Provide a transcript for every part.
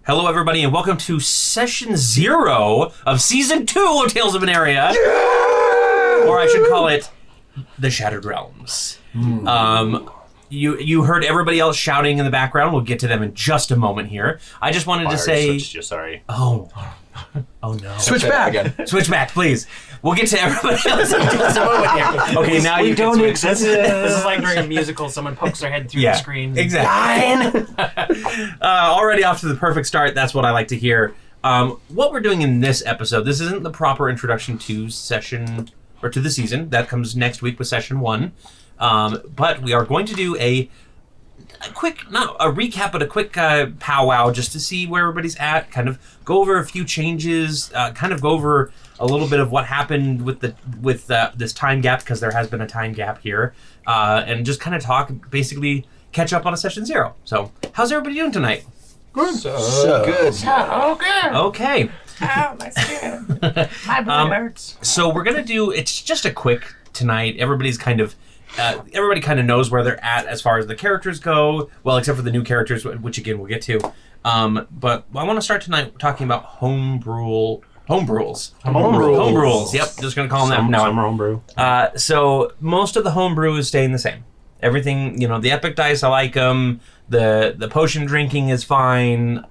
Hello, everybody, and welcome to Session 0 of Season 2 of Tales of Aneria. Yeah! Or I should call it The Shattered Realms. You heard everybody else shouting in the background. We'll get to them in just a moment here. I just wanted to say... Sorry. Oh no. Switch back again. Switch back, please. We'll get to everybody else in just a moment here. Okay, now you don't can exist. This is like during a musical, someone pokes their head through the screen. Exactly. Already off to the perfect start. That's what I like to hear. What we're doing in this episode, this isn't the proper introduction to to the season. That comes next week with Session 1. But we are going to do a quick, not a recap, but a quick powwow just to see where everybody's at, kind of go over a few changes, kind of go over a little bit of what happened with this time gap, because there has been a time gap here, and just kind of talk, basically catch up on a Session 0. So, how's everybody doing tonight? Good. So good. So good. Okay. Ow, my skin. My blood hurts. So we're going to do, it's just a quick tonight. Everybody kind of knows where they're at as far as the characters go. Well, except for the new characters, which again we'll get to. But I want to start tonight talking about homebrews. Yep, just going to call them that now. Summer homebrew. So most of the homebrew is staying the same. Everything, the epic dice, I like them. The potion drinking is fine.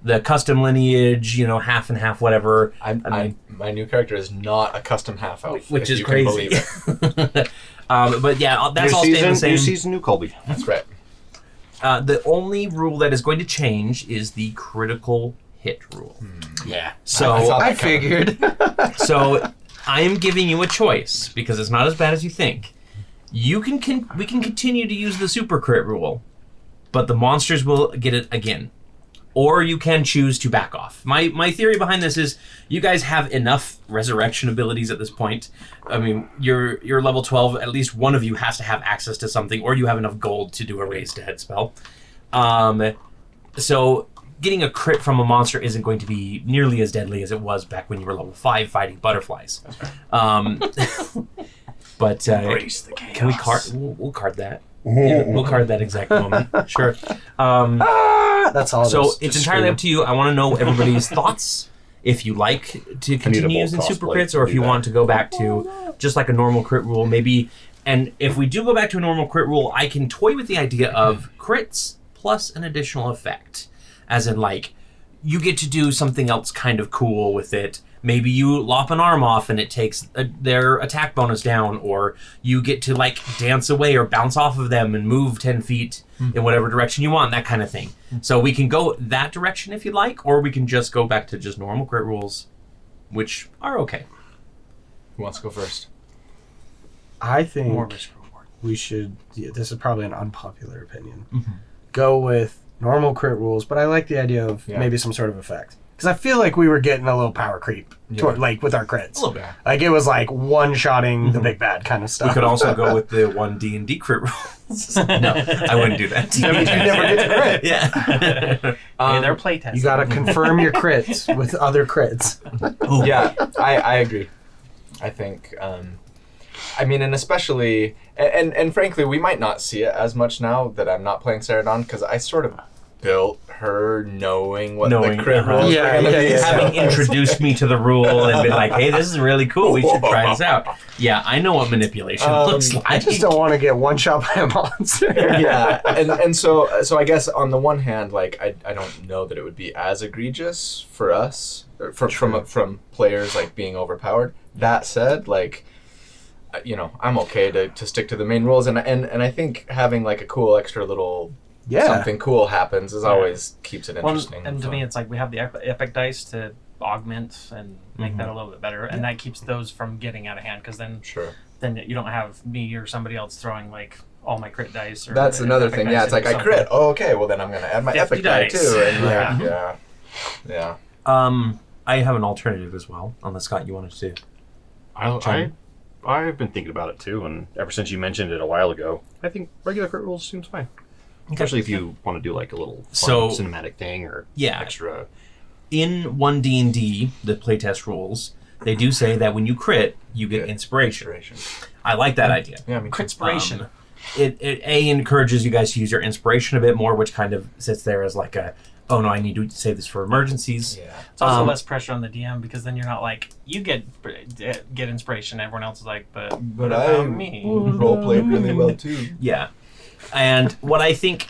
The custom lineage, half and half, whatever. My new character is not a custom half elf, which is you crazy. Can believe it. But yeah, that's all staying the same. New season, new Colby. That's right. The only rule that is going to change is the critical hit rule. Yeah. So I figured. So I am giving you a choice because it's not as bad as you think. We can continue to use the super crit rule, but the monsters will get it again. Or you can choose to back off. My theory behind this is you guys have enough resurrection abilities at this point. I mean, you're level 12. At least one of you has to have access to something, or you have enough gold to do a raise to head spell. So getting a crit from a monster isn't going to be nearly as deadly as it was back when you were level 5 fighting butterflies. But Embrace the chaos. can we card? We'll card that. Yeah, we'll card that exact moment. Sure. That's all. So it's entirely up to you. I want to know everybody's thoughts. If you like to continue using super crits, or if you want to go back to just like a normal crit rule, maybe. And if we do go back to a normal crit rule, I can toy with the idea of crits plus an additional effect, as in like you get to do something else kind of cool with it. Maybe you lop an arm off and it takes their attack bonus down, or you get to like dance away or bounce off of them and move 10 feet in whatever direction you want, that kind of thing. So we can go that direction if you'd like, or we can just go back to just normal crit rules, which are okay. Who wants to go first? I think More risk reward. we should. This is probably an unpopular opinion. Go with normal crit rules, but I like the idea of maybe some sort of effect. Because I feel like we were getting a little power creep, with our crits. A little bit. Like it was like one-shotting the big bad kind of stuff. We could also go with the 1 D&D crit rules. No, I wouldn't do that. That means you never get to crit. Yeah. Hey, they're playtesting. You got to confirm your crits with other crits. Yeah, I agree. I think, I mean, and especially, and frankly, we might not see it as much now that I'm not playing Ceradon, because I sort of built her knowing what the crit rules Yeah, were going to be. Having introduced me to the rule and been like, hey, this is really cool. We should try this out. Yeah, I know what manipulation looks like. I just don't want to get one shot by a monster. Yeah, and so I guess on the one hand, like I don't know that it would be as egregious for us from players like being overpowered. That said, like, I'm okay to stick to the main rules, and I think having like a cool extra little something cool happens is always keeps it interesting. And to me, it's like we have the epic dice to augment and make that a little bit better, and that keeps those from getting out of hand, because then you don't have me or somebody else throwing like all my crit dice. Or that's another thing. Yeah, it's like I crit. Oh, okay. Well, then I'm gonna add my epic die too. And yeah. I have an alternative as well, unless Scott, you wanted to. I've been thinking about it too, and ever since you mentioned it a while ago, I think regular crit rules seems fine. Especially if you want to do like a little fun cinematic thing or extra. In 1D&D, the playtest rules, they do say that when you crit, you get inspiration. I like that idea. Yeah, I mean, It encourages you guys to use your inspiration a bit more, which kind of sits there as like a oh no, I need to save this for emergencies. Yeah. It's also less pressure on the DM because then you're not like, you get inspiration. Everyone else is like, but I me. role played really well too. Yeah. And what I think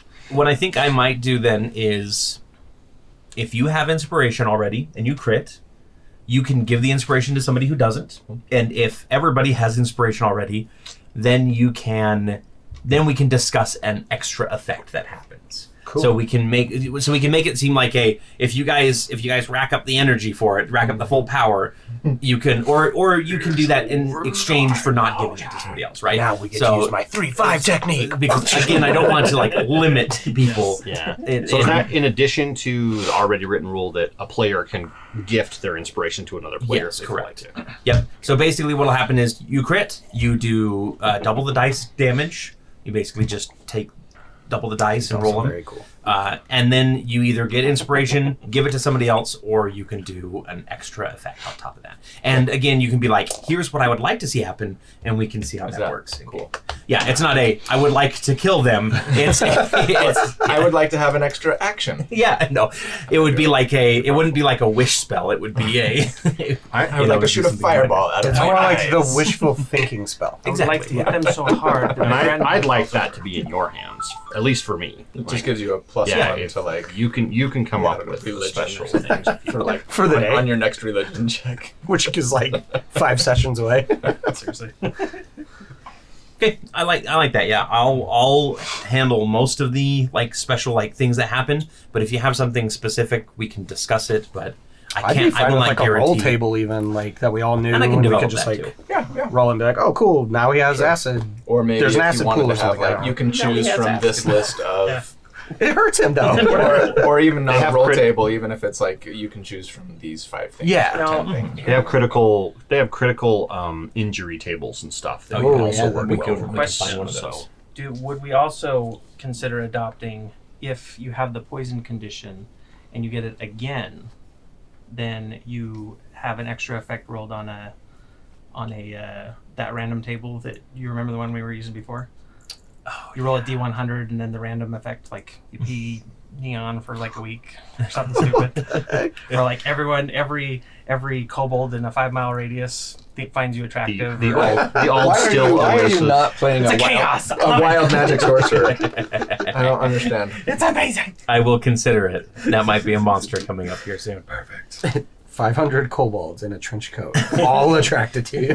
I might do then is, if you have inspiration already and you crit, you can give the inspiration to somebody who doesn't. And if everybody has inspiration already, then we can discuss an extra effect that happens. Cool. So we can make it seem like if you guys rack up the energy for it, rack up the full power, you can or you can do that in exchange for not giving it to somebody else, right? Now we get to use my 3-5 technique. Because again, I don't want to limit people. Yeah. So is that in addition to the already written rule that a player can gift their inspiration to another player? Yes, if correct. Like it? Yep. So basically, what'll happen is you crit, you do double the dice damage. You basically just take double the dice and roll them. Very cool. And then you either get inspiration, give it to somebody else, or you can do an extra effect on top of that. And again, you can be like, here's what I would like to see happen, and we can see how that works. Cool. Yeah, it's not I would like to kill them. It's I would like to have an extra action. Yeah, no. It would be it wouldn't be like a wish spell. It would be I would like to shoot a fireball out of It's my more eyes. like the wishful thinking spell. I would like to hit them so hard. And I'd like that to be in your hands, at least for me. It just gives you a +1 to you can come up with religion special or something things For the day. on your next religion check. Which is like 5 sessions away. Seriously. Okay, I like that. Yeah, I'll handle most of the special things that happen. But if you have something specific, we can discuss it. But I'd be fine will with not a roll guarantee. table even that we all knew, And I can we develop could just that too. roll and be like, oh cool, now he has acid. Or maybe There's if an you acid wanted pool or to have something. you can choose from this list of, It hurts him though. or even not a have roll table, even if it's you can choose from these 5 things. Yeah. or 10 things. They have critical injury tables and stuff that Oh, can yeah, also that'd work be well. cool. We can Question. find one of those. Would we also consider adopting, if you have the poison condition and you get it again, then you have an extra effect rolled on a that random table that you remember the one we were using before? Oh, you roll a D100 and then the random effect, you pee neon for a week or something stupid. Or every kobold in a 5-mile radius finds you attractive. The old Why still are you erases. not playing It's a a chaos. wild magic sorcerer? I don't understand. It's amazing. I will consider it. That might be a monster coming up here soon. Perfect. 500 kobolds in a trench coat, all attracted to you.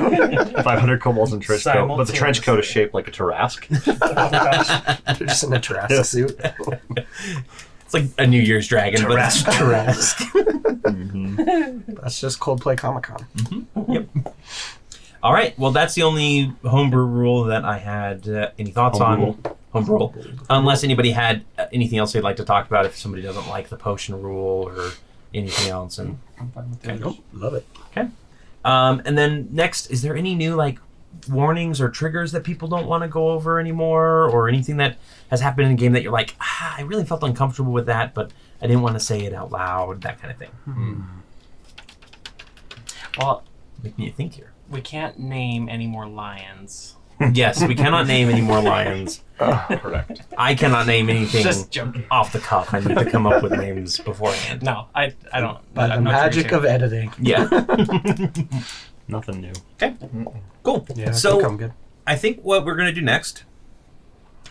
500 kobolds in trench coat, but the trench coat is shaped like a Tarrasque. Oh my gosh. They're just in a Jurassic suit. It's like a New Year's dragon, but it's Tarrasque. Mm-hmm. That's just Coldplay Comic-Con. Yep. All right. Well, that's the only homebrew rule that I had. Any thoughts on homebrew rule? Unless anybody had anything else they'd like to talk about. If somebody doesn't like the potion rule or anything else, and I'm fine with There that. you go. Love it. okay. And then next, is there any new warnings or triggers that people don't want to go over anymore, or anything that has happened in a game that you're like, I really felt uncomfortable with that, but I didn't want to say it out loud, that kind of thing? Well, Make me think here. we can't name any more lions. Yes, we cannot name any more lions. Correct. I cannot name anything Just joking. off the cuff. I need to come up with names beforehand. No, I don't. By the I'm not magic sure. of editing. Yeah. Nothing new. Cool. Yeah, So I'm good. I think what we're going to do next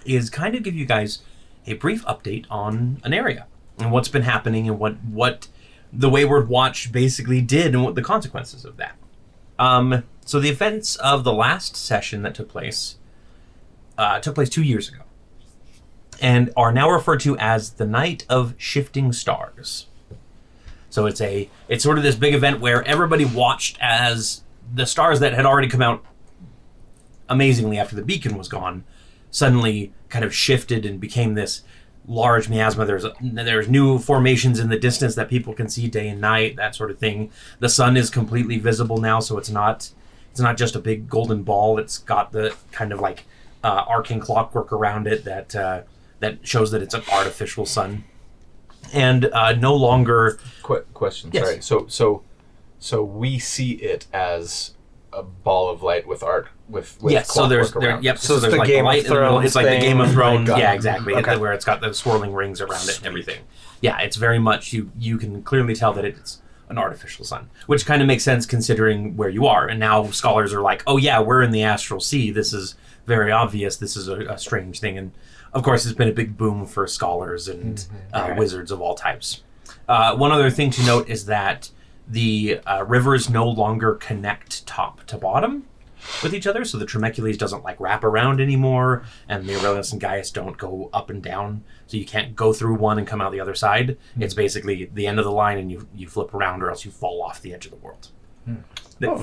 is kind of give you guys a brief update on Aneria and what's been happening and what the Wayward Watch basically did and what the consequences of that. So the events of the last session that took place 2 years ago and are now referred to as the Night of Shifting Stars. So it's sort of this big event where everybody watched as the stars that had already come out amazingly after the beacon was gone suddenly kind of shifted and became this large miasma. There's new formations in the distance that people can see day and night, that sort of thing. The sun is completely visible now, so it's not just a big golden ball. It's got the kind of arcane clockwork around it that shows that it's an artificial sun, and no longer. Question. Yes. Sorry. So we see it as a ball of light with art with yes. So there's So there's the like Game the light of in the middle. Thrones It's like the Game of thing. Thrones. Like, Yeah, exactly. okay. Where it's got the swirling rings around it and everything. Yeah, it's very much you can clearly tell that it's an artificial sun, which kind of makes sense considering where you are. And now scholars are like, oh yeah, we're in the astral sea. This is very obvious. This is a strange thing. And of course, it's been a big boom for scholars and wizards of all types. One other thing to note is that the rivers no longer connect top to bottom with each other. So the Tremecules doesn't like wrap around anymore, and the Aurelius and Gaius don't go up and down. So you can't go through one and come out the other side. It's basically the end of the line, and you flip around, or else you fall off the edge of the world.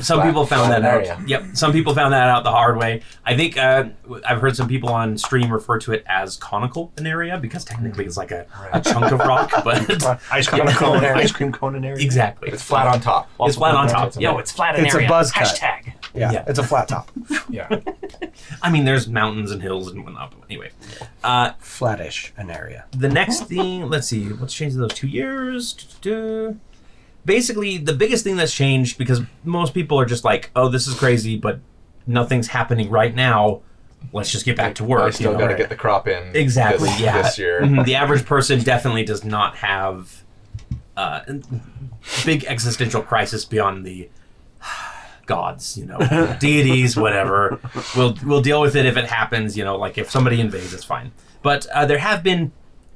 Some people found that out. Yep, some people found that out the hard way. I think I've heard some people on stream refer to it as conical Aneria because technically it's like a chunk of rock, but Ice cream cone, ice cream cone area. exactly, It's flat on top. it's flat on top. No, Yeah, it's flat It's a area. buzz cut. Hashtag. Yeah, it's a flat top. Yeah. I mean there's mountains and hills and whatnot. But anyway, Flattish an area. the next thing, let's see, what's changed in those 2 years? Basically, the biggest thing that's changed, because most people are just like, oh, this is crazy, but nothing's happening right now. Let's just get back to work. I still got to get the crop in. Exactly, this year. Mhm. The average person definitely does not have big existential crisis beyond the gods, deities, whatever. We'll deal with it if it happens, like if somebody invades, it's fine. But there have been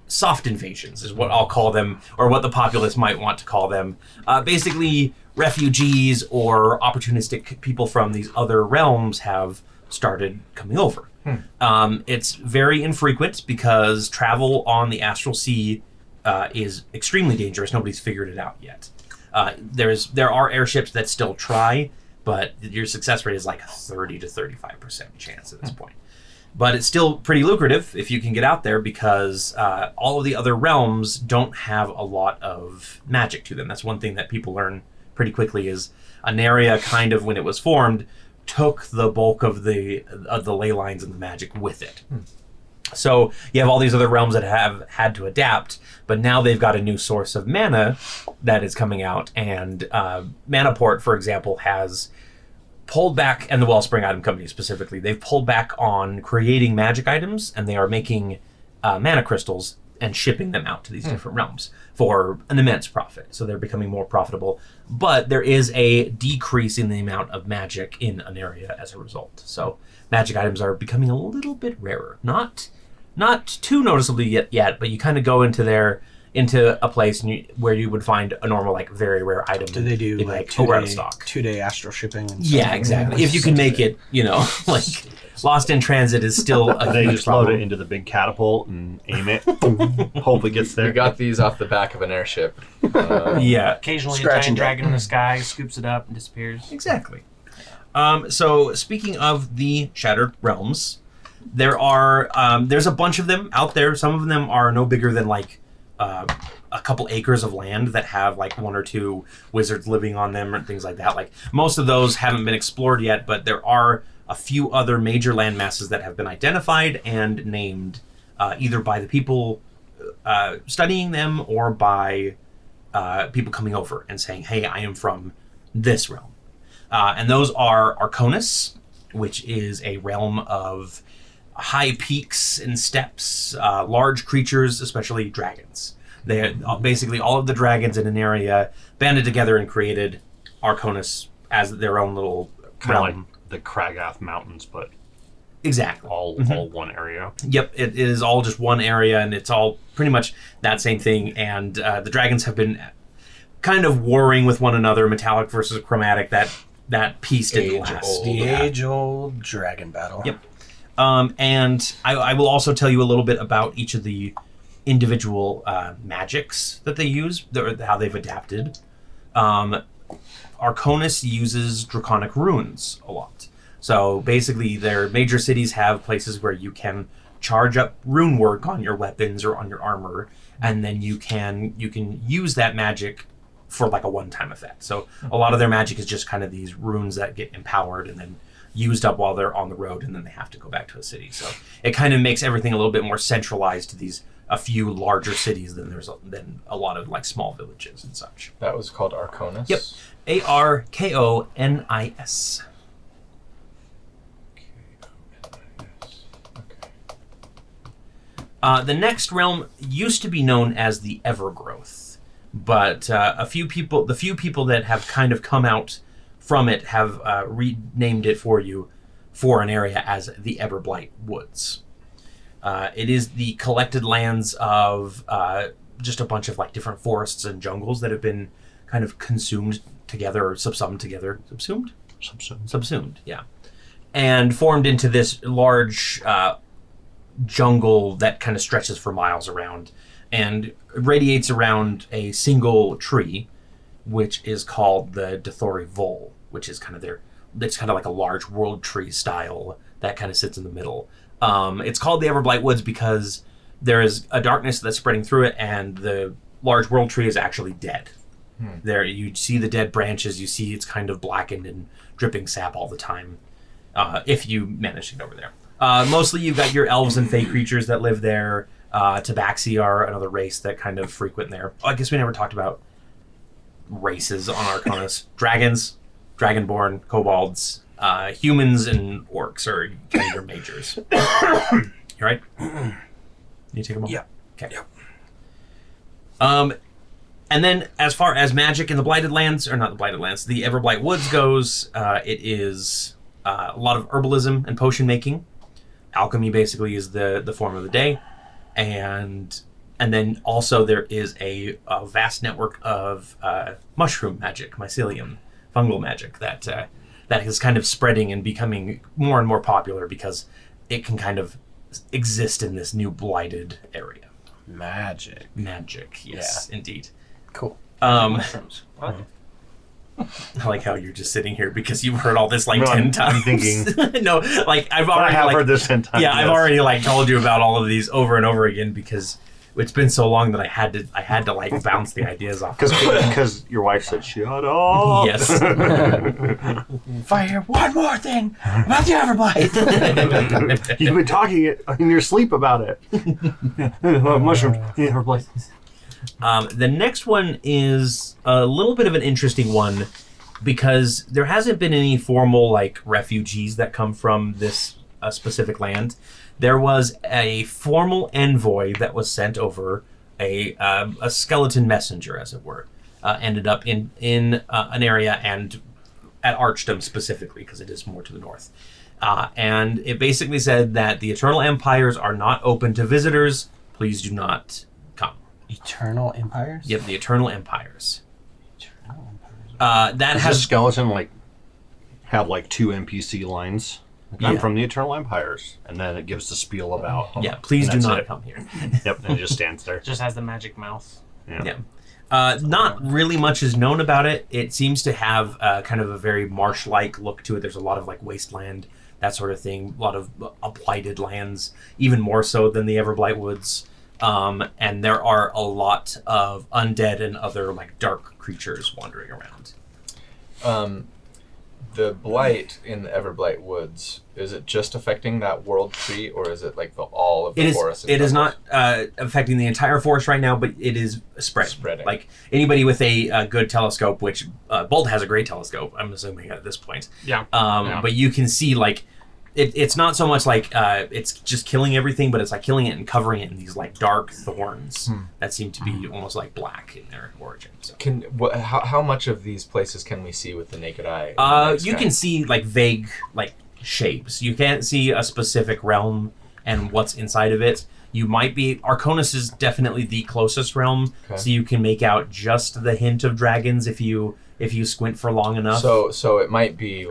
soft invasions, is what I'll call them, or what the populace might want to call them. Basically, refugees or opportunistic people from these other realms have started coming over. It's very infrequent because travel on the astral sea is extremely dangerous. Nobody's figured it out yet. There are airships that still try, but your success rate is like a 30 to 35% chance at this point. But it's still pretty lucrative if you can get out there because all of the other realms don't have a lot of magic to them. That's one thing that people learn pretty quickly is Aneria kind of, when it was formed, took the bulk of the ley lines and the magic with it. So you have all these other realms that have had to adapt, but now they've got a new source of mana that is coming out. And Manaport, for example, has pulled back, and the Wellspring Item Company specifically, they've pulled back on creating magic items, and they are making mana crystals and shipping them out to these different realms for an immense profit. So they're becoming more profitable. But there is a decrease in the amount of magic in Aneria as a result. So magic items are becoming a little bit rarer. Not too noticeably yet, but you kind of go into a place where you would find a normal, like, very rare item. Do they do like we're out of stock. 2-day astral shipping? And Yeah, exactly. If you can make it, like Lost in Transit is still a They huge just load problem. it into the big catapult and aim it. Hope it gets there. We got these off the back of an airship. Yeah, Occasionally, Scratch a giant and dragon in the sky scoops it up and disappears. exactly. So speaking of the Shattered Realms, there's a bunch of them out there. Some of them are no bigger than like a couple acres of land that have like one or two wizards living on them and things like that. Like most of those haven't been explored yet, but there are a few other major land masses that have been identified and named either by the people studying them or by people coming over and saying, hey, I am from this realm. And those are Arkonis, which is a realm of high peaks and steps, large creatures, especially dragons. They basically all of the dragons in an area banded together and created Arkonis as their own little Kind of realm. like the Kragath Mountains, but Exactly. all one area. Yep, it is all just one area, and it's all pretty much that same thing. And the dragons have been kind of warring with one another, metallic versus chromatic. That piece didn't last. The age-old dragon battle. Yep. And I will also tell you a little bit about each of the individual magics that they use, how they've adapted. Arkonis uses draconic runes a lot. So basically their major cities have places where you can charge up rune work on your weapons or on your armor, and then you can use that magic for like a one-time effect. So a lot of their magic is just kind of these runes that get empowered and then used up while they're on the road, and then they have to go back to a city. So it kind of makes everything a little bit more centralized to a few larger cities than than a lot of like small villages and such. That was called Arkonis? Yep. Arkonis. The next realm used to be known as the Evergrowth, but the few people that have kind of come out from it have renamed it for an area as the Everblight Woods. It is the collected lands of just a bunch of like different forests and jungles that have been kind of consumed together or subsumed together. Subsumed, yeah. And formed into this large jungle that kind of stretches for miles around and radiates around a single tree, which is called the Dithori Vol, which is kind of it's kind of like a large world tree style that kind of sits in the middle. It's called the Everblight Woods because there is a darkness that's spreading through it, and the large world tree is actually dead. There, you see the dead branches. You see it's kind of blackened and dripping sap all the time. If you manage to get over there, mostly you've got your elves and fey creatures that live there. Tabaxi are another race that kind of frequent there. Oh, I guess we never talked about races on Arkonis. Dragons, dragonborn, kobolds, humans, and orcs are kind of your majors. You right? You take them all? Yeah. Okay. Yeah. And then as far as magic in the Blighted Lands, or not the Blighted Lands, the Everblight Woods goes, it is a lot of herbalism and potion making. Alchemy basically is the form of the day. And then also there is a vast network of mushroom magic, mycelium, fungal magic that is kind of spreading and becoming more and more popular because it can kind of exist in this new blighted area. Magic, yes, indeed. Cool. Mushrooms. What? I like how you're just sitting here because you've heard all this like 10 times. I'm thinking. No, like I have heard this 10 times. Yeah, I've already like told you about all of these over and over again because it's been so long that I had to like bounce the ideas off. Because your wife said, "Shut up." Yes. Fire one more thing about the Everblight. You've been talking it in your sleep about it. Mushrooms. Everblight. The next one is a little bit of an interesting one because there hasn't been any formal like refugees that come from this specific land. There was a formal envoy that was sent over, a skeleton messenger, as it were, ended up in Aneria and at Archdom specifically because it is more to the north. And it basically said that the Eternal Empires are not open to visitors. Please do not come. Eternal Empires? Yep, the Eternal Empires. Eternal Empires. Does this skeleton have 2 NPC lines? I'm from the Eternal Empires, and then it gives the spiel about. Yeah, please do not come here. Yep, and it just stands there. Just has the magic mouth. Yeah. Not really much is known about it. It seems to have kind of a very marsh-like look to it. There's a lot of wasteland, that sort of thing. A lot of blighted lands, even more so than the Everblight Woods. And there are a lot of undead and other dark creatures wandering around. The blight in the Everblight Woods, is it just affecting that world tree, or is it all of the forest? It is not affecting the entire forest right now, but it is spreading. Anybody with a good telescope, which Bolt has a great telescope, I'm assuming at this point. Yeah. But you can see it's not so much it's just killing everything, but it's killing it and covering it in these dark thorns that seem to be almost black in their origin. So. How much of these places can we see with the naked eye? You can see vague shapes. You can't see a specific realm and what's inside of it. You might be Arkonis is definitely the closest realm, so you can make out just the hint of dragons if you squint for long enough. So it might be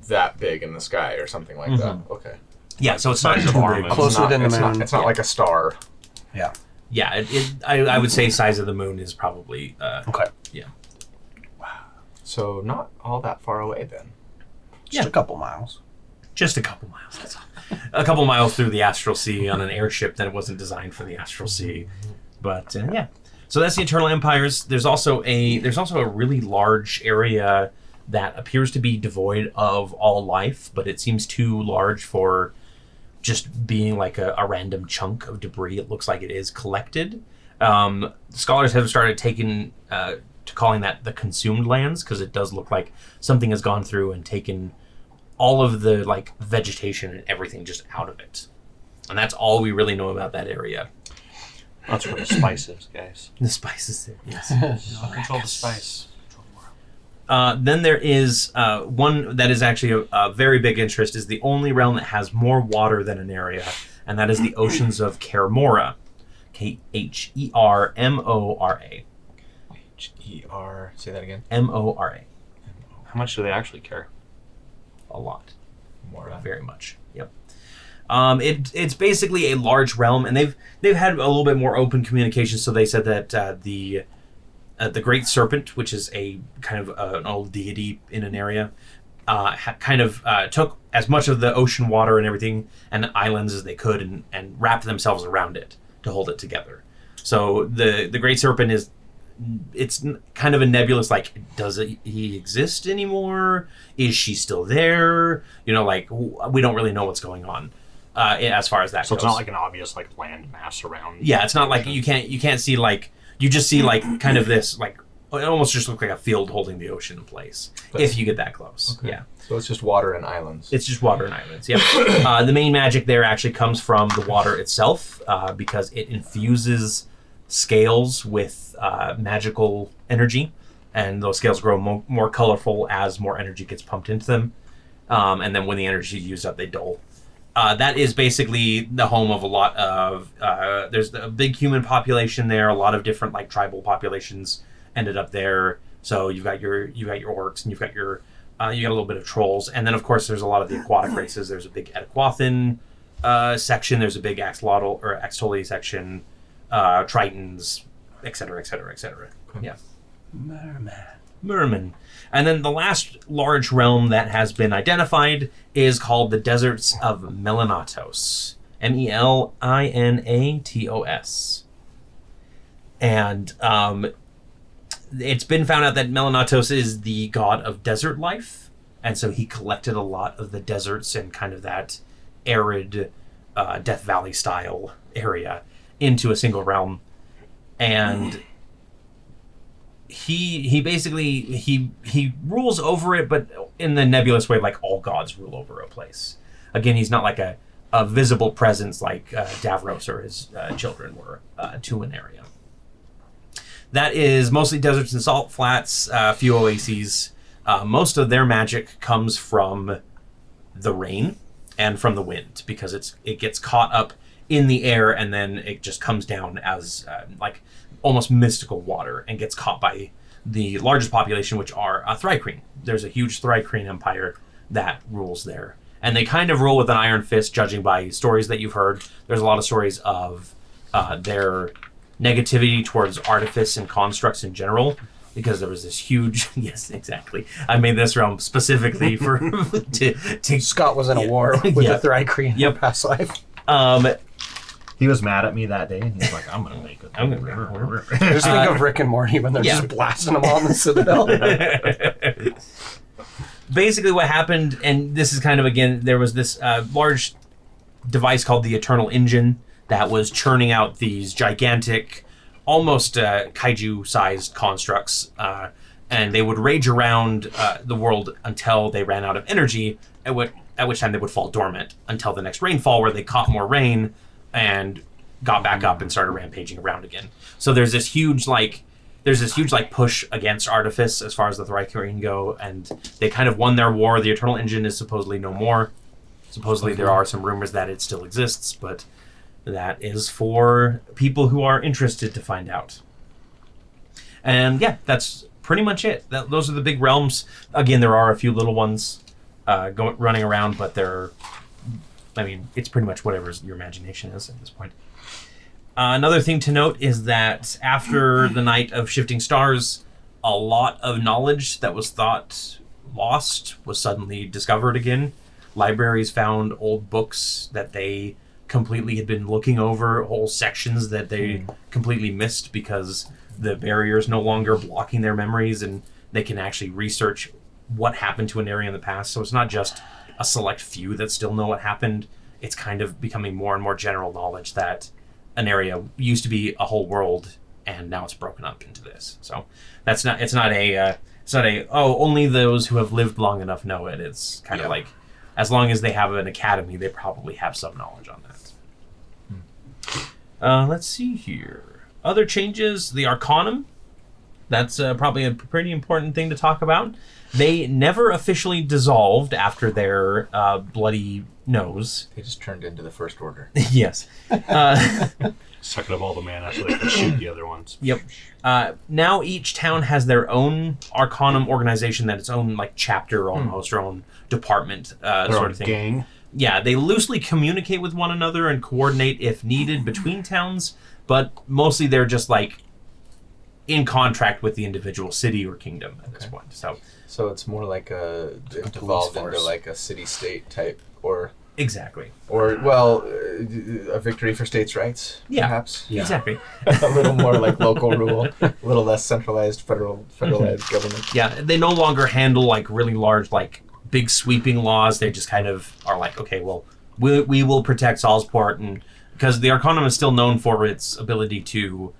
that big in the sky or something like that. Okay. Yeah, so it's not too big. Closer than the moon. It's not like a star. Yeah. Yeah, I would say size of the moon is probably okay. Yeah. Wow. So not all that far away then. Just a couple miles. Just a couple miles. That's all. A couple miles through the astral sea on an airship that wasn't designed for the astral sea. But yeah. So that's the Eternal Empires. There's also a really large area that appears to be devoid of all life, but it seems too large for just being a random chunk of debris. It looks like it is collected. Scholars have started to calling that the consumed lands because it does look like something has gone through and taken all of the vegetation and everything just out of it. And that's all we really know about that area. That's where the spice is, guys. The spice is there, yes. Control the spice. Then there is one that is actually a very big interest, is the only realm that has more water than Aneria, and that is the oceans of Khermora. Khermora. H-E-R, say that again. Mora. How much do they actually care? A lot. Mora. Very much. Yep. It's basically a large realm, and they've had a little bit more open communication. So they said that the Great Serpent, which is a kind of an old deity in an area, took as much of the ocean water and everything and the islands as they could and wrapped themselves around it to hold it together. So the Great Serpent it's kind of a nebulous, like, does he exist anymore? Is she still there? You know, like, we don't really know what's going on as far as that goes. So it's not like an obvious, like, land mass around. Yeah, it's not like you can't see, like, you just see, like, kind of this, like, it almost just looks like a field holding the ocean in place, if you get that close. Okay. Yeah. So it's just water and islands. It's just water and islands, yeah. The main magic there actually comes from the water itself, because it infuses scales with magical energy, and those scales grow more colorful as more energy gets pumped into them, and then when the energy is used up, they dull. That is basically the home of a lot of there's a big human population there. A lot of different, like, tribal populations ended up there. So you've got your orcs, and you've got you got a little bit of trolls, and then of course there's a lot of the aquatic races. There's a big Etaquathan section. There's a big Axtoli section. Tritons, etc., etc., etc. Yeah. Merman. And then the last large realm that has been identified is called the Deserts of Melinatos. Melinatos. And it's been found out that Melinatos is the god of desert life, and so he collected a lot of the deserts and kind of that arid Death Valley style area into a single realm, and he basically he rules over it, but in the nebulous way, like all gods rule over a place. Again, he's not like a visible presence like Davros or his children were to an area. That is mostly deserts and salt flats, a few oases. Most of their magic comes from the rain and from the wind, because it gets caught up in the air, and then it just comes down as like almost mystical water and gets caught by the largest population, which are Thri-kreen. There's a huge Thri-kreen empire that rules there, and they kind of rule with an iron fist, judging by stories that you've heard. There's a lot of stories of their negativity towards artifice and constructs in general, because there was this huge... Yes, exactly. I made this realm specifically for... to Scott was in a war with the Thri-kreen in past life. He was mad at me that day, and he's like, I'm going to make it. I just think of Rick and Morty when they're just blasting them on the Citadel. Basically what happened, and this is kind of, again, there was this large device called the Eternal Engine that was churning out these gigantic, almost kaiju-sized constructs, and they would rage around the world until they ran out of energy, at which time they would fall dormant until the next rainfall, where they caught more rain and got back up and started rampaging around again. So there's this huge push against artifice as far as the Thri-kreen go, and they kind of won their war. The Eternal Engine is supposedly no more. Supposedly there are some rumors that it still exists, but that is for people who are interested to find out. And yeah, that's pretty much it. Those are the big realms. Again, there are a few little ones running around, but it's pretty much whatever your imagination is at this point. Another thing to note is that after the Night of Shifting Stars, a lot of knowledge that was thought lost was suddenly discovered again. Libraries found old books that they completely had been looking over, whole sections that they completely missed because the barrier is no longer blocking their memories, and they can actually research what happened to an area in the past. So it's not just a select few that still know what happened. It's kind of becoming more and more general knowledge that an area used to be a whole world, and now it's broken up into this. So it's not only those who have lived long enough know it. It's kind of like, as long as they have an academy, they probably have some knowledge on that. Let's see here. Other changes, the Arcanum. That's probably a pretty important thing to talk about. They never officially dissolved after their bloody nose. They just turned into the First Order. Yes. Sucking up all the mana so they can shoot the other ones. Yep. Now each town has their own Arcanum organization, that its own like chapter almost, or own department sort of thing. Gang. Yeah, they loosely communicate with one another and coordinate if needed between towns, but mostly they're just like in contract with the individual city or kingdom at this point. So it's more like it devolved into like a city-state type, or exactly, or a victory for states' rights, perhaps. Yeah. Exactly. A little more like local rule, a little less centralized federalized government. Yeah, they no longer handle like really large, like big sweeping laws. They just kind of are like, okay, well, we will protect Salsport, and because the Arcanum is still known for its ability to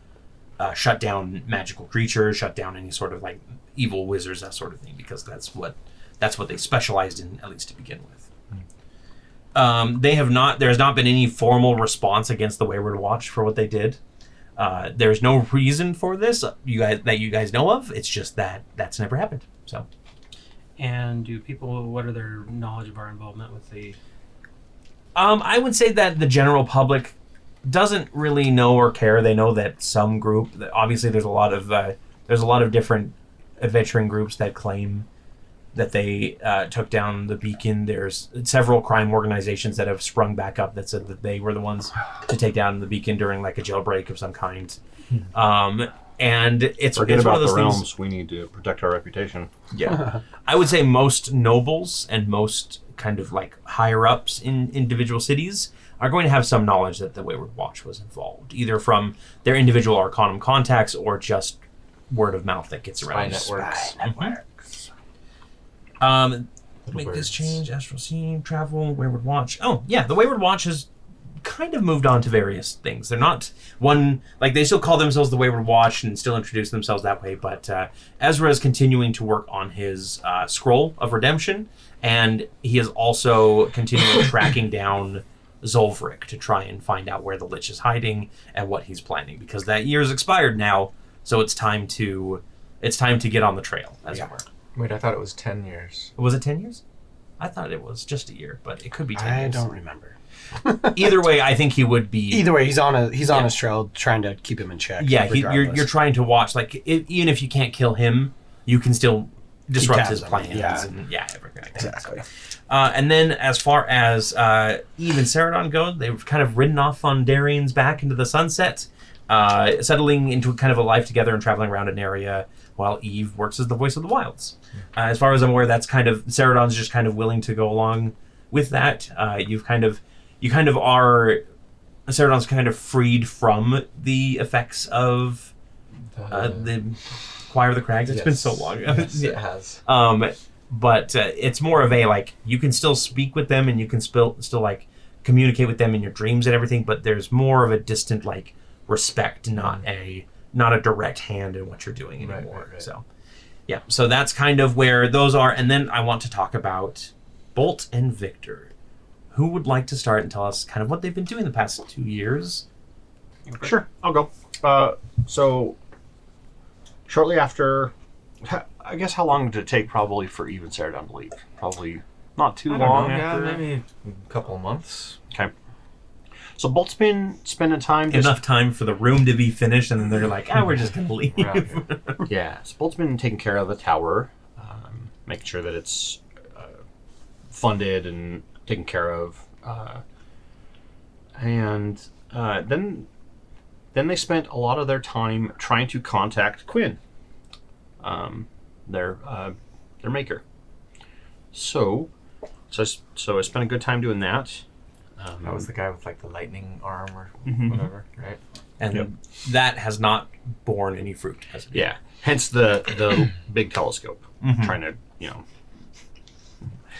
shut down magical creatures, shut down any sort of like evil wizards, that sort of thing, because that's what they specialized in, at least to begin with. There has not been any formal response against the Wayward Watch for what they did. There's no reason for this that you guys know of. It's just that's never happened. So. And what are their knowledge of our involvement with the... I would say that the general public doesn't really know or care. They know that some group, obviously there's a lot of different adventuring groups that claim that they took down the beacon. There's several crime organizations that have sprung back up that said that they were the ones to take down the beacon during like a jailbreak of some kind. And it's Forget it's about one of those the realms. things, We need to protect our reputation. Yeah. I would say most nobles and most kind of like higher ups in individual cities are going to have some knowledge that the Wayward Watch was involved, either from their individual Arcanum contacts or just word of mouth that gets around. Networks. Make this change, Astral Scene, Travel, Wayward Watch. Oh, yeah, the Wayward Watch has kind of moved on to various things. They're not they still call themselves the Wayward Watch and still introduce themselves that way, but Ezra is continuing to work on his Scroll of Redemption, and he is also continuing tracking down Zolvric to try and find out where the Lich is hiding and what he's planning, because that year's expired now, so it's time to get on the trail, as it were. Wait, I thought it was 10 years. Was it 10 years? I thought it was just a year, but it could be 10 years. I don't remember. Either way, I think he would be. Either way, he's on his trail, trying to keep him in check. Yeah, you're trying to watch. Like, even if you can't kill him, you can still disrupt his plans. Yeah. Everything like that. Exactly. And then, as far as Eve and Ceradon go, they've kind of ridden off on Darian's back into the sunset, settling into kind of a life together and traveling around Aneria, while Eve works as the voice of the wilds. As far as I'm aware, that's kind of Ceradon's just kind of willing to go along with that. Ceradon's kind of freed from the effects of the Choir of the Crags. It's been so long. Yes, it has. But it's more of a, like, you can still speak with them and you can still like communicate with them in your dreams and everything, but there's more of a distant, like, respect, not a direct hand in what you're doing anymore. Right. So, yeah. So that's kind of where those are. And then I want to talk about Bolt and Victor. Who would like to start and tell us kind of what they've been doing the past 2 years? Sure, I'll go. So, shortly after, I guess how long did it take probably for Eve and Ceradon to leave? Probably not too long after. Yeah, maybe a couple of months. Okay. So Bolt's been spending time... Enough time for the room to be finished, and then they're like, we're just going to leave. Yeah, so Bolt's been taking care of the tower, making sure that it's funded and taken care of, and then they spent a lot of their time trying to contact Quinn, their maker. So I spent a good time doing that. That was the guy with like the lightning arm or whatever, right? And that has not borne any fruit, has it? Yeah. Hence the big telescope, trying to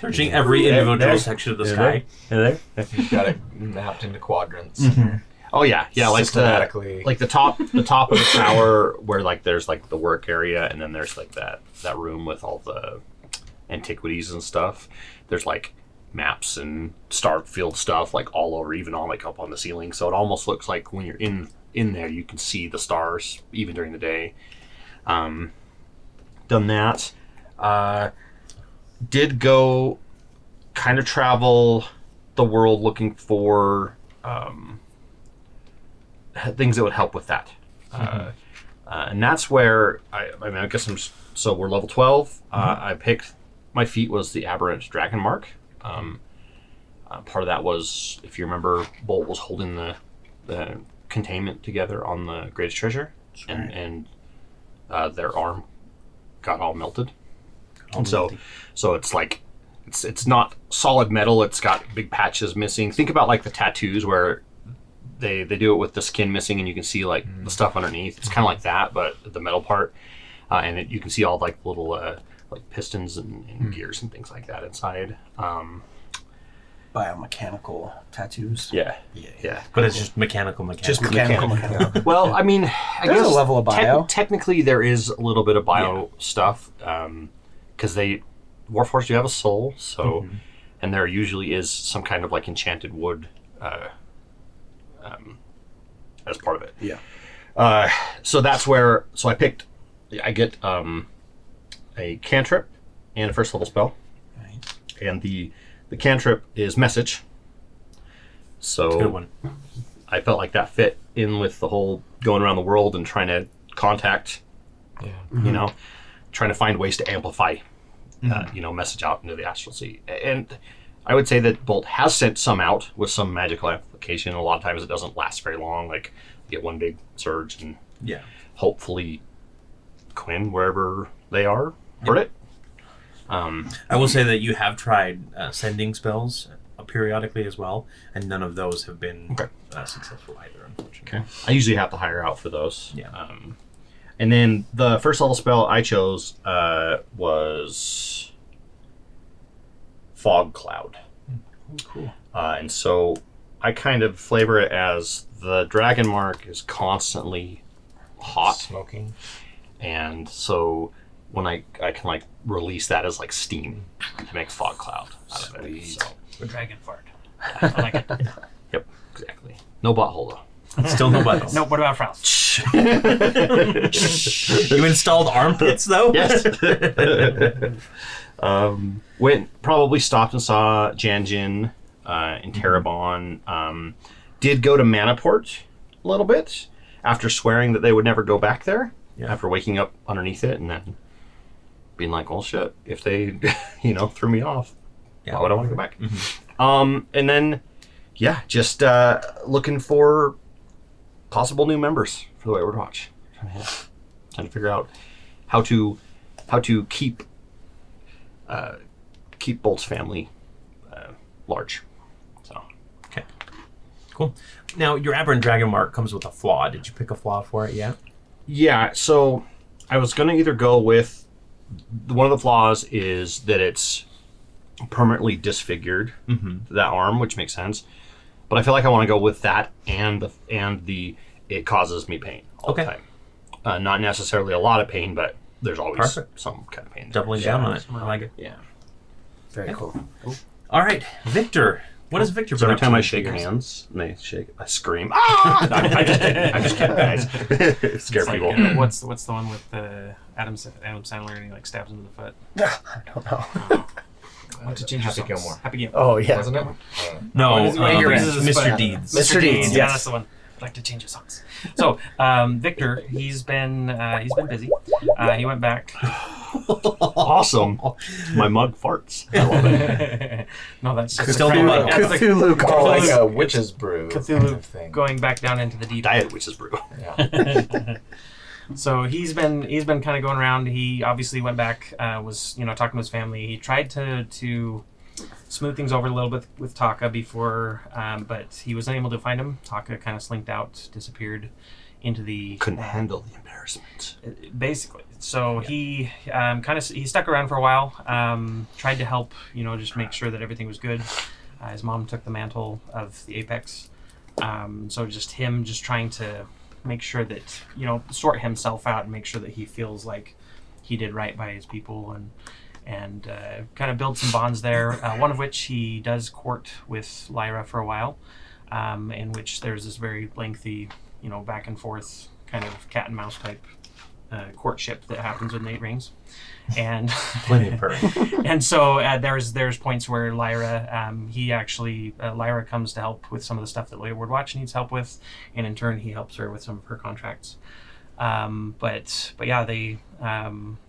searching every individual section of the sky. You've got it mapped into quadrants. Oh yeah, like systematically, the top of the tower where like there's like the work area, and then there's like that room with all the antiquities and stuff. There's like maps and star field stuff like all over, even on like up on the ceiling. So it almost looks like when you're in there, you can see the stars even during the day. Done that. Did go kind of travel the world looking for things that would help with that. And that's where I guess so we're level 12. I picked, my feat was the Aberrant Dragon Mark. Part of that was, if you remember, Bolt was holding the containment together on the Greatest Treasure, and their arm got all melted. And so it's like, it's not solid metal, it's got big patches missing. Think about like the tattoos where they do it with the skin missing and you can see like the stuff underneath. It's kind of like that, but the metal part. And you can see all like little like pistons and gears and things like that inside. Biomechanical tattoos. Yeah. But it's just mechanical. Just mechanical. Well, I mean, I There's guess a level of bio. Technically, there is a little bit of bio stuff because Warforged do have a soul, so and there usually is some kind of like enchanted wood as part of it. Yeah. So that's where. So I get a cantrip and a first level spell, and the cantrip is message. So Good one. I felt like that fit in with the whole going around the world and trying to contact, you know, trying to find ways to amplify, message out into the astral sea. And I would say that Bolt has sent some out with some magical application. A lot of times it doesn't last very long. Like you get one big surge and hopefully Quinn, wherever they are, heard it. I will say that you have tried sending spells periodically as well, and none of those have been successful either, unfortunately. Okay. I usually have to hire out for those. Yeah. And then the first level spell I chose was Fog Cloud. Oh, cool. And so I kind of flavor it as the Dragon Mark is constantly hot. Smoking. And so when I can like release that as like steam to make Fog Cloud out of it. So, A dragon fart. Yeah, I like it. yep, exactly. No butthole though. Still no buttons. No, what about frowns? You installed armpits though? Yes. Probably stopped and saw Janjin in Terabon. Did go to Manaport a little bit after swearing that they would never go back there. Yeah. After waking up underneath it and then being like, well, shit, if they, threw me off, why would I want to go back? And then, just looking for possible new members for the Wayward Watch. Trying to figure out how to keep Bolt's family large. So, Okay. Cool. Now, your Aberrant Dragon Mark comes with a flaw. Did you pick a flaw for it yet? yeah. So I was gonna either go with one of the flaws is that it's permanently disfigured, that arm, which makes sense. But I feel like I want to go with that and it causes me pain all the time. Not necessarily a lot of pain, but there's always some kind of pain. Doubling down on it. I like it. Yeah. Very cool. All right, Victor. What does Victor? So every time I shake hands and they shake, I scream. Ah! I'm just kidding, guys. Scare It's like, people. what's the one with Adam Sandler and he like stabs him in the foot? I don't know. To change Happy your songs. Gilmore. Happy Gilmore. Oh, yeah. Wasn't it? No, When he raises his Mr. foot. Deeds. Mr. Deeds, Yeah, yes. that's the one. I'd like to change your songs. So, Victor, he's been busy. He went back. Awesome. My mug farts. I love it. No, that's just Still a do friend. it. That's like Cthulhu Oh, calls. like a witch's brew kind Cthulhu of thing. going back down into the deep. Diet Witch's Brew. Yeah. So he's been kind of going around. He obviously went back, was talking to his family. He tried to smooth things over a little bit with Taka before, but he was unable to find him. Taka kind of slinked out, disappeared into the Couldn't handle the embarrassment. basically. So he he stuck around for a while. Tried to help, just make sure that everything was good. His mom took the mantle of the Apex. So just him trying to make sure that sort himself out and make sure that he feels like he did right by his people and kind of build some bonds there. One of which he does court with Lyra for a while, in which there's this very lengthy, back and forth kind of cat and mouse type courtship that happens with 8 Rings, and plenty of purring. And so there's points where Lyra, Lyra comes to help with some of the stuff that Wayward Watch needs help with, and in turn he helps her with some of her contracts. But yeah,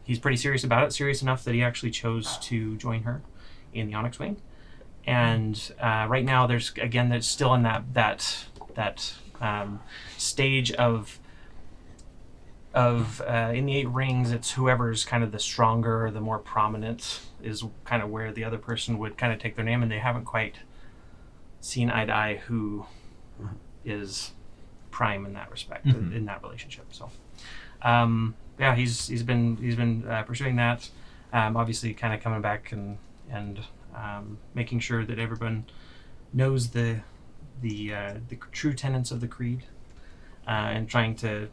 he's pretty serious about it, serious enough that he actually chose to join her in the Onyx Wing. And right now there's still in that stage of in the 8 Rings, it's whoever's kind of the stronger, the more prominent is kind of where the other person would kind of take their name, and they haven't quite seen eye to eye who is prime in that respect, in that relationship. So yeah, he's been pursuing that, obviously kind of coming back and making sure that everyone knows the true tenets of the creed, and trying to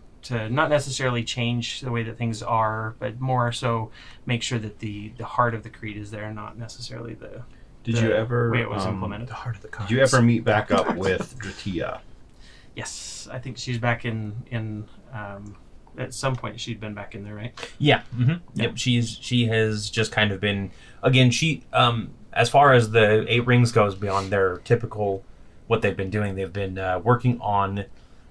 not necessarily change the way that things are, but more so make sure that the heart of the creed is there, not necessarily the way it was implemented. The heart of the cards. Did you ever meet back up with Dratia? Yes, I think she's back in at some point she'd been back in there, right? Yeah. Mm-hmm. Yep. She has just kind of been, again, as far as the 8 Rings goes, beyond their typical what they've been doing, they've been working on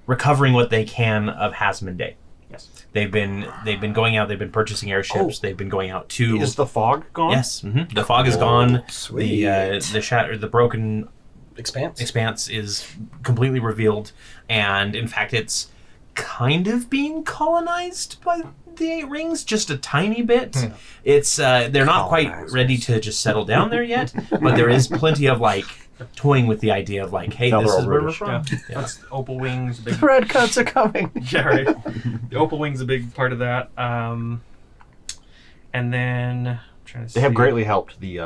recovering what they can of Hasmon Day. Yes. They've been going out, they've been purchasing airships, they've been going out to... Is the fog gone? Yes. Mm-hmm. The fog is gone. Sweet. The broken Expanse is completely revealed, and in fact it's kind of being colonized by the 8 Rings, just a tiny bit. It's they're not quite ready to just settle down there yet, but there is plenty of toying with the idea of hey, Now this they're is all where we're British. from. Yeah. That's Opal Wings. The red cuts are coming. Yeah, right. The Opal Wing's a big part of that. And then I'm trying to They have see. greatly helped the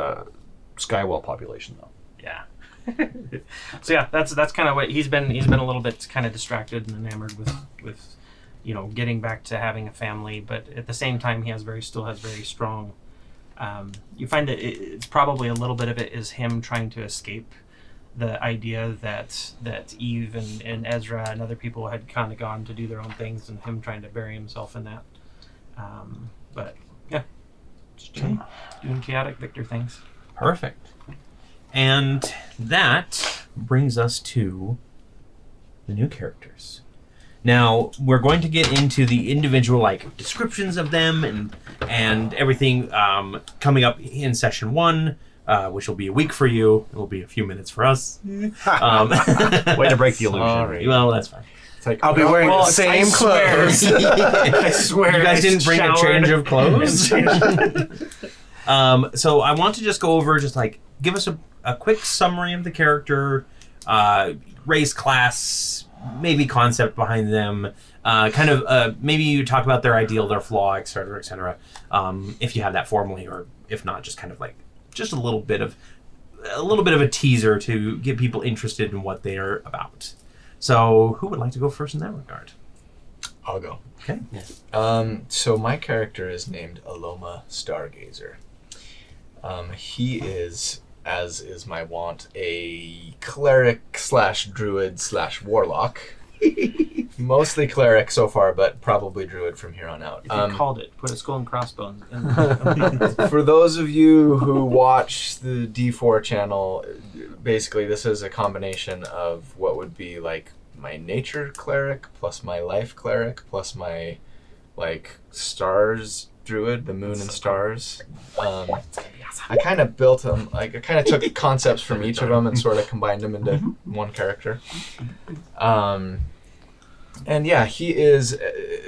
Skywell population, though. Yeah. So yeah, that's kind of what he's been a little bit kind of distracted and enamored with getting back to having a family, but at the same time he still has very strong. You find that it's probably a little bit of it is him trying to escape the idea that Eve and Ezra and other people had kind of gone to do their own things, and him trying to bury himself in that. But yeah, just doing chaotic Victor things. Perfect. And that brings us to the new characters. Now, we're going to get into the individual descriptions of them and everything coming up in session 1, which will be a week for you. It will be a few minutes for us. Way to break the illusion. Sorry. Well, that's fine. It's I'll be wearing the same clothes. I swear. You guys didn't bring a change of clothes? So I want to just go over, give us a quick summary of the character, race, class, maybe concept behind them, maybe you talk about their ideal, their flaw, etc., etc. If you have that formally, or if not, just just a little bit of a teaser to get people interested in what they're about. So, who would like to go first in that regard? I'll go. Okay. So my character is named Alomah Stargazer. He is, as is my wont, a cleric / druid / warlock. Mostly cleric so far, but probably druid from here on out. If you called it, put a skull and crossbones. For those of you who watch the D4 channel, basically this is a combination of what would be my nature cleric plus my life cleric plus my stars druid, the moon and stars. I kind of built them, I kind of took concepts from each of them and sort of combined them into one character. And yeah, he is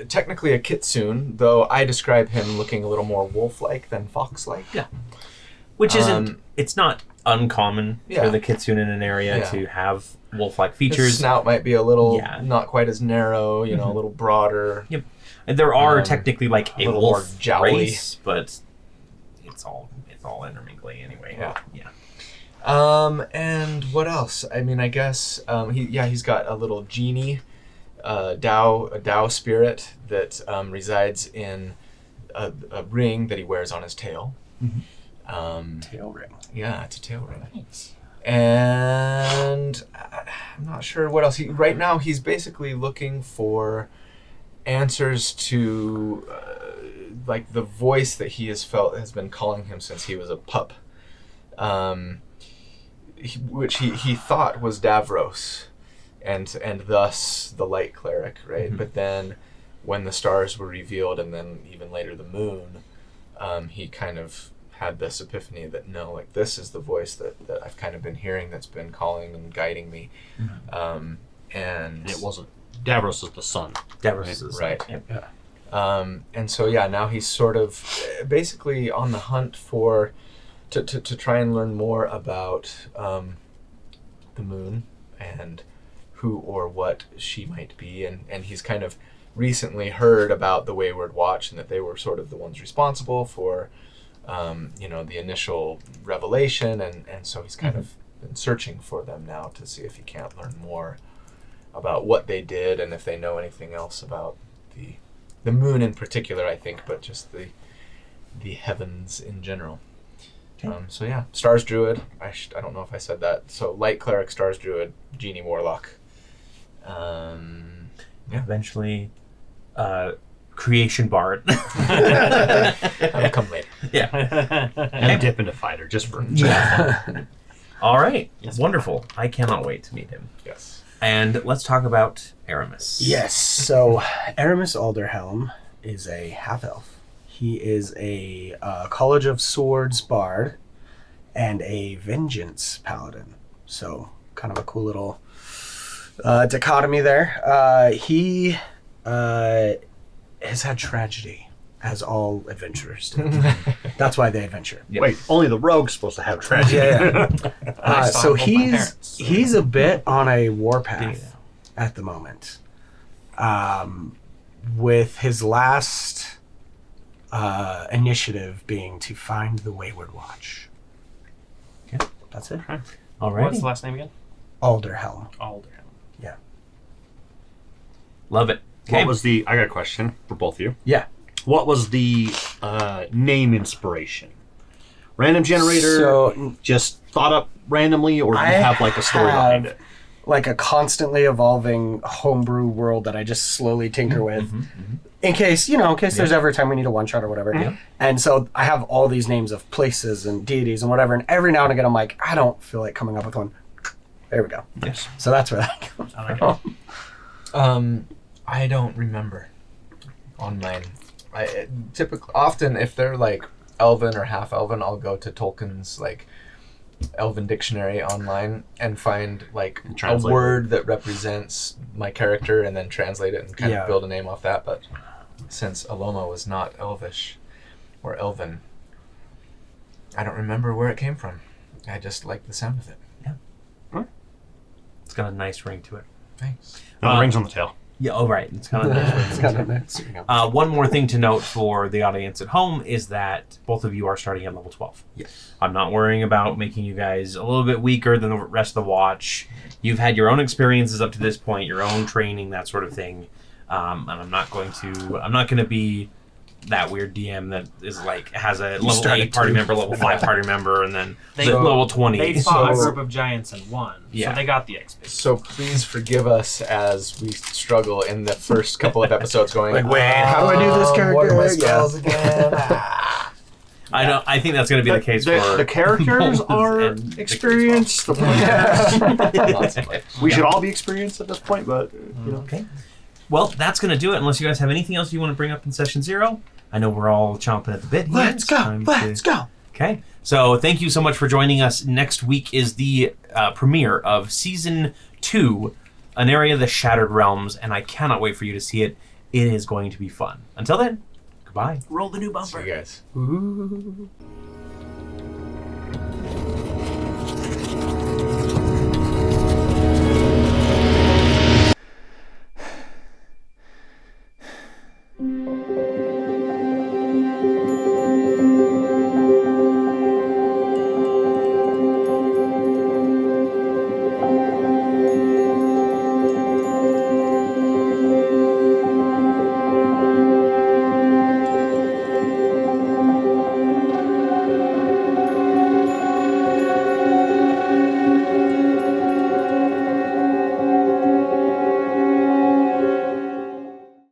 technically a kitsune, though I describe him looking a little more wolf-like than fox-like. Yeah. Which isn't, it's not uncommon for the kitsune in an area to have wolf-like features. His snout might be a little not quite as narrow, a little broader. Yep. And there are technically a little wolf more jowly. race, but it's all intermingling anyway. Yeah. And what else? I mean, I guess he's got a little genie, a Tao spirit that resides in a ring that he wears on his tail. Tail ring. Yeah, it's a tail ring. Nice. And I'm not sure what else. Right now, he's basically looking for answers to like the voice that he has felt has been calling him since he was a pup, which he thought was Davros, and thus the light cleric, right? But then when the stars were revealed, and then even later the moon, he kind of had this epiphany that no, like this is the voice that I've kind of been hearing that's been calling and guiding me. And it wasn't. Davros is the sun. Davros is the sun. Right. Yeah. And so now he's sort of basically on the hunt for to try and learn more about the moon and who or what she might be, and he's kind of recently heard about the Wayward Watch and that they were sort of the ones responsible for the initial revelation, and so he's kind of been searching for them now to see if he can't learn more about what they did and if they know anything else about the moon in particular, I think, but just the heavens in general. So yeah, Stars Druid. I don't know if I said that. So Light Cleric, Stars Druid, Genie Warlock. Eventually, Creation Bard. That'll come later. Yeah. And dip into fighter just for All right. Yes. Wonderful. I cannot wait to meet him. Yes. And let's talk about Aramis. Yes. So Aramis Alderhelm is a half-elf. He is a College of Swords bard and a Vengeance paladin. So kind of a cool little dichotomy there. He has had tragedy, as all adventurers do. That's why they adventure. Yep. Wait, only the rogue's supposed to have tragedy. So both my parents. he's a bit on a warpath at the moment. With his last initiative being to find the Wayward Watch. Okay. That's it. All right. What's the last name again? Alderhelm. Alderhelm. Yeah. Love it. What was the? I got a question for both of you. Yeah. What was the name inspiration? Random generator? So Just thought up randomly, or do you I have like a story behind it? like a constantly evolving homebrew world that I just slowly tinker with. In case, there's ever a time we need a one-shot or whatever. Yeah. And so I have all these names of places and deities and whatever, and every now and again I'm like, I don't feel like coming up with one. There we go. Yes. So that's where that comes I like from. it. I don't remember on mine. Often if they're like Elven or half Elven, I'll go to Tolkien's like Elven dictionary online and find like a Translate word that represents my character and then translate it and kind of build a name off that. But since Alomah was not Elvish or Elven, I don't remember where it came from. I just like the sound of it. It's got a nice ring to it. Thanks. No, the ring's on the tail. Yeah, oh, right. It's kind of a nice ring. It's kind of nice. One more thing to note for the audience at home is that both of you are starting at level 12. Yes. I'm not worrying about making you guys a little bit weaker than the rest of the watch. You've had your own experiences up to this point, your own training, that sort of thing. And I'm not going to be that weird DM that is like has a level 8 party member, level 5 party member, and then level 20. They fought a group of giants and won, Yeah. so they got the XP. So please forgive us as we struggle in the first couple of episodes going, Like, wait, how do I do this character? What are my Yeah. spells again? I think that's going to be the case for The characters are and experienced. Lots of players. We should all be experienced at this point, but Okay. Well, that's going to do it. Unless you guys have anything else you want to bring up in session 0. I know we're all chomping at the bit here. Let's go. Let's go. Okay. So thank you so much for joining us. Next week is the premiere of Season 2, Aneria, the Shattered Realms, and I cannot wait for you to see it. It is going to be fun. Until then, goodbye. Roll the new See bumper. you guys. Ooh.